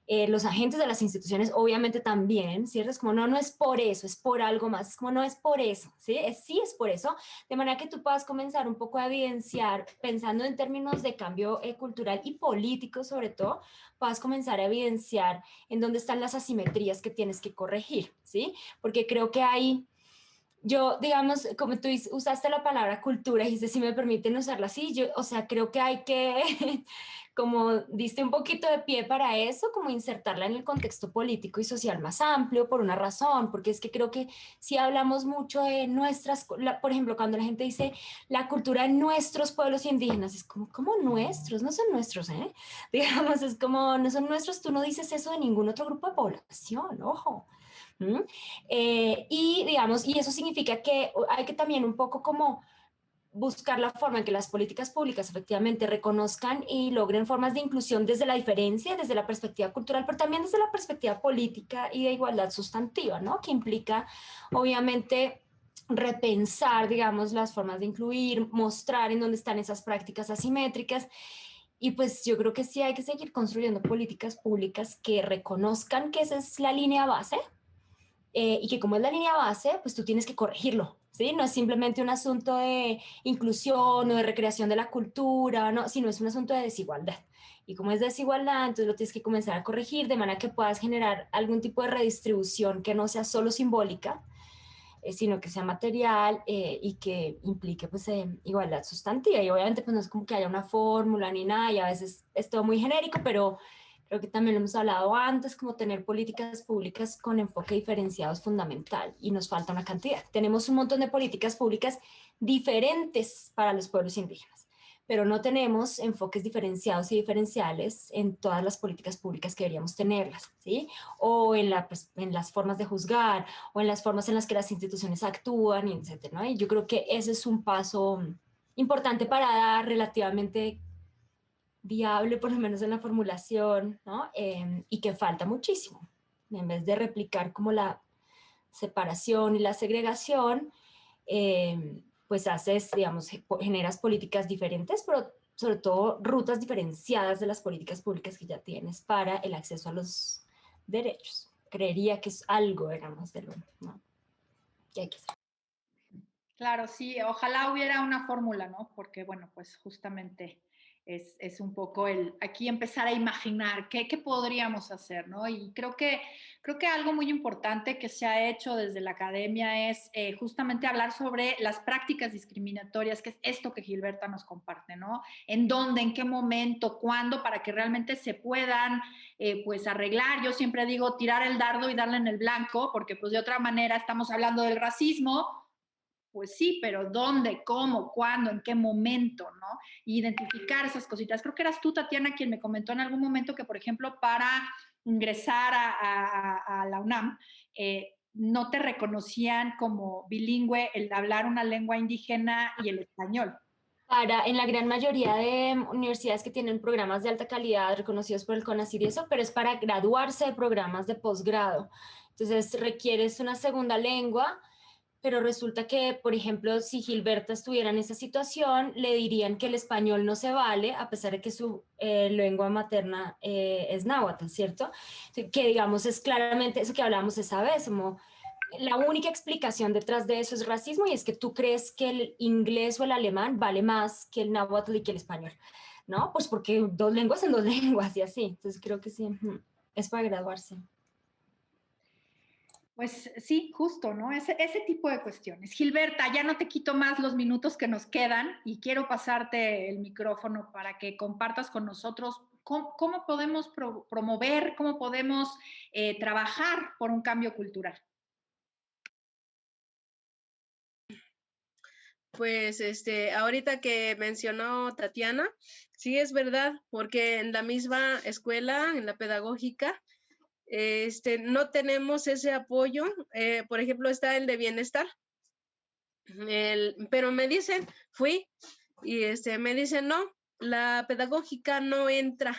Speaker 3: Los agentes de las instituciones obviamente también, ¿cierto? Es como, no, no es por eso, es por algo más, es como, no es por eso, ¿sí? Sí es por eso, de manera que tú puedas comenzar un poco a evidenciar, pensando en términos de cambio cultural y político sobre todo, puedas comenzar a evidenciar en dónde están las asimetrías que tienes que corregir, ¿sí? Porque creo que hay Yo, digamos, como tú usaste la palabra cultura, dijiste, si me permiten usarla así, yo, o sea, creo que hay que, como diste un poquito de pie para eso, como insertarla en el contexto político y social más amplio por una razón, porque es que creo que si hablamos mucho de nuestras, por ejemplo, cuando la gente dice la cultura de nuestros pueblos indígenas, es como, ¿cómo nuestros? No son nuestros, ¿eh? Digamos, es como, no son nuestros, tú no dices eso de ningún otro grupo de población, ojo. ¿Mm? Y digamos, y eso significa que hay que también un poco como buscar la forma en que las políticas públicas efectivamente reconozcan y logren formas de inclusión desde la diferencia, desde la perspectiva cultural, pero también desde la perspectiva política y de igualdad sustantiva, ¿no? Que implica, obviamente, repensar, digamos, las formas de incluir, mostrar en dónde están esas prácticas asimétricas. Y pues yo creo que sí hay que seguir construyendo políticas públicas que reconozcan que esa es la línea base, y que como es la línea base, pues tú tienes que corregirlo, ¿sí? No es simplemente un asunto de inclusión o de recreación de la cultura, no, sino es un asunto de desigualdad. Y como es desigualdad, entonces lo tienes que comenzar a corregir de manera que puedas generar algún tipo de redistribución que no sea solo simbólica, sino que sea material, y que implique pues igualdad sustantiva. Y obviamente pues no es como que haya una fórmula ni nada, y a veces es todo muy genérico, pero creo que también lo hemos hablado antes, como tener políticas públicas con enfoque diferenciado es fundamental y nos falta una cantidad. Tenemos un montón de políticas públicas diferentes para los pueblos indígenas, pero no tenemos enfoques diferenciados y diferenciales en todas las políticas públicas que deberíamos tenerlas, ¿sí? O en, pues, en las formas de juzgar, o en las formas en las que las instituciones actúan, etcétera, ¿no? Y yo creo que ese es un paso importante para dar, relativamente viable, por lo menos en la formulación, ¿no? Y que falta muchísimo. En vez de replicar como la separación y la segregación, pues haces, digamos, generas políticas diferentes, pero sobre todo rutas diferenciadas de las políticas públicas que ya tienes para el acceso a los derechos. Creería que es algo, digamos, de lo, ¿no? Que hay que hacer.
Speaker 1: Claro, sí, ojalá hubiera una fórmula, ¿no? Porque, bueno, pues justamente es un poco el aquí empezar a imaginar qué podríamos hacer, ¿no? Y creo que algo muy importante que se ha hecho desde la academia es justamente hablar sobre las prácticas discriminatorias, que es esto que Gilberta nos comparte, ¿no? En dónde, en qué momento, cuándo, para que realmente se puedan pues arreglar. Yo siempre digo tirar el dardo y darle en el blanco, porque pues de otra manera estamos hablando del racismo. Pues sí, pero ¿dónde, cómo, cuándo, en qué momento, ¿no? Identificar esas cositas. Creo que eras tú, Tatiana, quien me comentó en algún momento que, por ejemplo, para ingresar a la UNAM, no te reconocían como bilingüe el hablar una lengua indígena y el español.
Speaker 3: En la gran mayoría de universidades que tienen programas de alta calidad reconocidos por el CONACYT y eso, pero es para graduarse de programas de posgrado. Entonces requieres una segunda lengua, pero resulta que, por ejemplo, si Gilberta estuviera en esa situación, le dirían que el español no se vale, a pesar de que su lengua materna es náhuatl, ¿cierto? Que digamos es claramente eso que hablábamos esa vez, como la única explicación detrás de eso es racismo, y es que tú crees que el inglés o el alemán vale más que el náhuatl y que el español, ¿no? Pues porque dos lenguas son dos lenguas y así. Entonces creo que sí, es para graduarse.
Speaker 1: Pues sí, justo, ¿no? Ese tipo de cuestiones. Gilberta, ya no te quito más los minutos que nos quedan y quiero pasarte el micrófono para que compartas con nosotros cómo podemos promover, cómo podemos trabajar por un cambio cultural.
Speaker 2: Pues ahorita que mencionó Tatiana, sí es verdad, porque en la misma escuela, en la pedagógica, no tenemos ese apoyo. Por ejemplo, está el de bienestar, pero me dicen, fui, y me dicen, no, la pedagógica no entra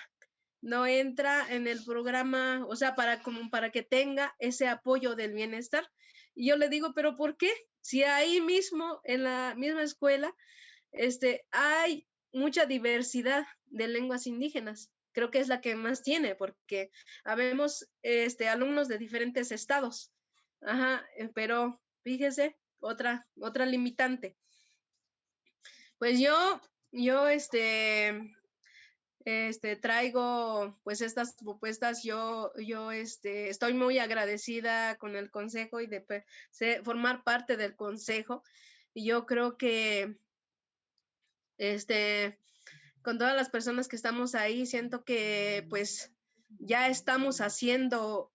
Speaker 2: en el programa, o sea, como para que tenga ese apoyo del bienestar. Y yo le digo, pero ¿por qué? Si ahí mismo, en la misma escuela, hay mucha diversidad de lenguas indígenas. Creo que es la que más tiene, porque habemos alumnos de diferentes estados. Ajá, pero fíjese, otra limitante. Pues yo traigo pues estas propuestas. Yo estoy muy agradecida con el consejo y de formar parte del consejo. Y yo creo que con todas las personas que estamos ahí, siento que pues ya estamos haciendo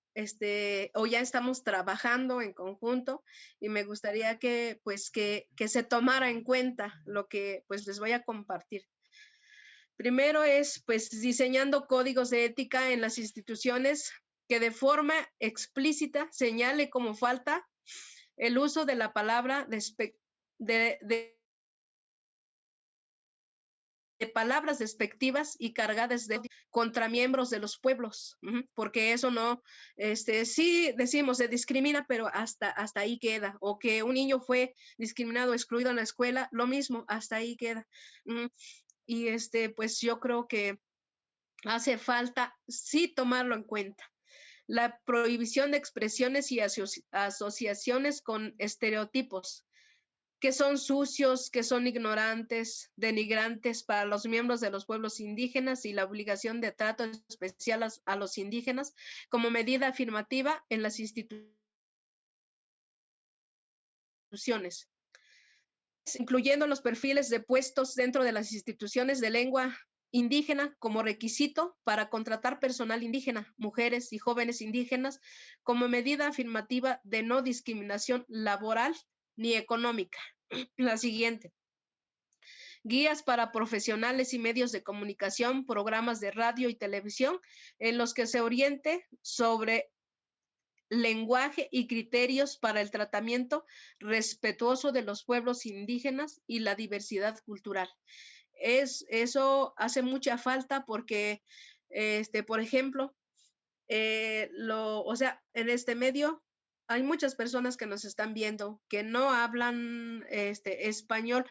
Speaker 2: o ya estamos trabajando en conjunto, y me gustaría que pues que se tomara en cuenta lo que pues les voy a compartir. Primero es pues diseñando códigos de ética en las instituciones que de forma explícita señale como falta el uso de la palabra de palabras despectivas y cargadas de contra miembros de los pueblos, porque eso no, sí decimos se discrimina, pero hasta ahí queda, o que un niño fue discriminado, excluido en la escuela, lo mismo, hasta ahí queda. Y pues yo creo que hace falta sí tomarlo en cuenta. La prohibición de expresiones y asociaciones con estereotipos que son sucios, que son ignorantes, denigrantes para los miembros de los pueblos indígenas, y la obligación de trato especial a los indígenas como medida afirmativa en las instituciones, incluyendo los perfiles de puestos dentro de las instituciones de lengua indígena como requisito para contratar personal indígena, mujeres y jóvenes indígenas, como medida afirmativa de no discriminación laboral ni económica. La siguiente. Guías para profesionales y medios de comunicación, programas de radio y televisión en los que se oriente sobre lenguaje y criterios para el tratamiento respetuoso de los pueblos indígenas y la diversidad cultural. Eso hace mucha falta porque, por ejemplo, en este medio hay muchas personas que nos están viendo que no hablan español,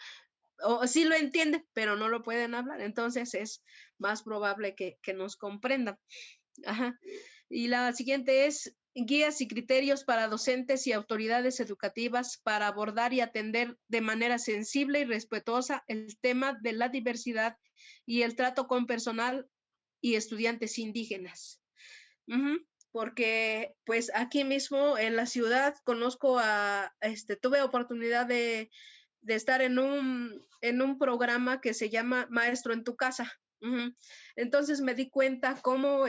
Speaker 2: o sí lo entienden, pero no lo pueden hablar. Entonces es más probable que nos comprendan. Ajá. Y la siguiente es guías y criterios para docentes y autoridades educativas para abordar y atender de manera sensible y respetuosa el tema de la diversidad y el trato con personal y estudiantes indígenas. Porque pues aquí mismo en la ciudad conozco tuve oportunidad de estar en un programa que se llama Maestro en tu Casa. Entonces me di cuenta cómo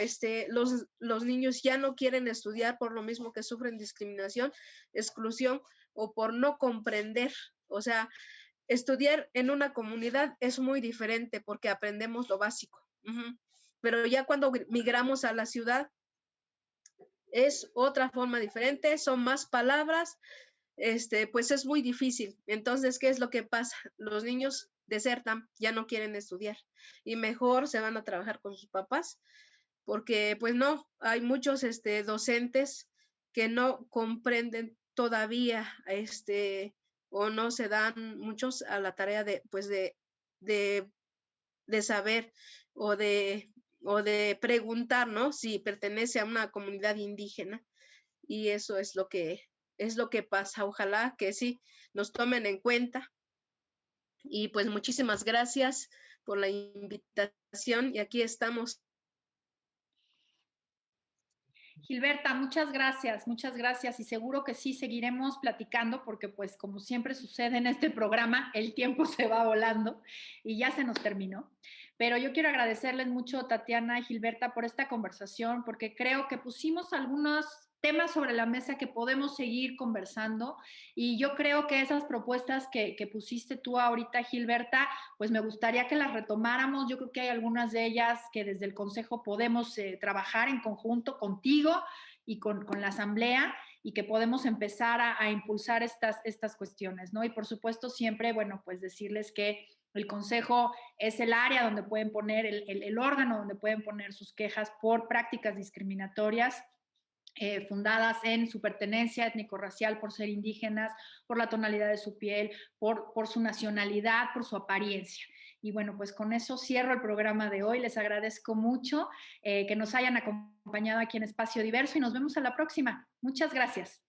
Speaker 2: los niños ya no quieren estudiar por lo mismo que sufren discriminación, exclusión, o por no comprender. O sea, estudiar en una comunidad es muy diferente porque aprendemos lo básico. Pero ya cuando migramos a la ciudad es otra forma diferente, son más palabras, pues es muy difícil. Entonces, ¿qué es lo que pasa? Los niños desertan, ya no quieren estudiar y mejor se van a trabajar con sus papás, porque pues no, hay muchos docentes que no comprenden todavía, o no se dan muchos a la tarea de, pues de saber o de preguntar, ¿no? Si pertenece a una comunidad indígena. Y eso es lo que pasa. Ojalá que sí nos tomen en cuenta. Y pues muchísimas gracias por la invitación, y aquí estamos.
Speaker 1: Gilberta, muchas gracias, y seguro que sí seguiremos platicando porque pues como siempre sucede en este programa, el tiempo se va volando y ya se nos terminó. Pero yo quiero agradecerles mucho, Tatiana y Gilberta, por esta conversación, porque creo que pusimos algunos temas sobre la mesa que podemos seguir conversando, y yo creo que esas propuestas que pusiste tú ahorita, Gilberta, pues me gustaría que las retomáramos. Yo creo que hay algunas de ellas que desde el Consejo podemos trabajar en conjunto contigo y con la Asamblea, y que podemos empezar a impulsar estas cuestiones, ¿no? Y por supuesto siempre, bueno, pues decirles que el Consejo es el área donde pueden poner, el órgano donde pueden poner sus quejas por prácticas discriminatorias fundadas en su pertenencia étnico-racial, por ser indígenas, por la tonalidad de su piel, por su nacionalidad, por su apariencia. Y bueno, pues con eso cierro el programa de hoy. Les agradezco mucho que nos hayan acompañado aquí en Espacio Diverso, y nos vemos a la próxima. Muchas gracias.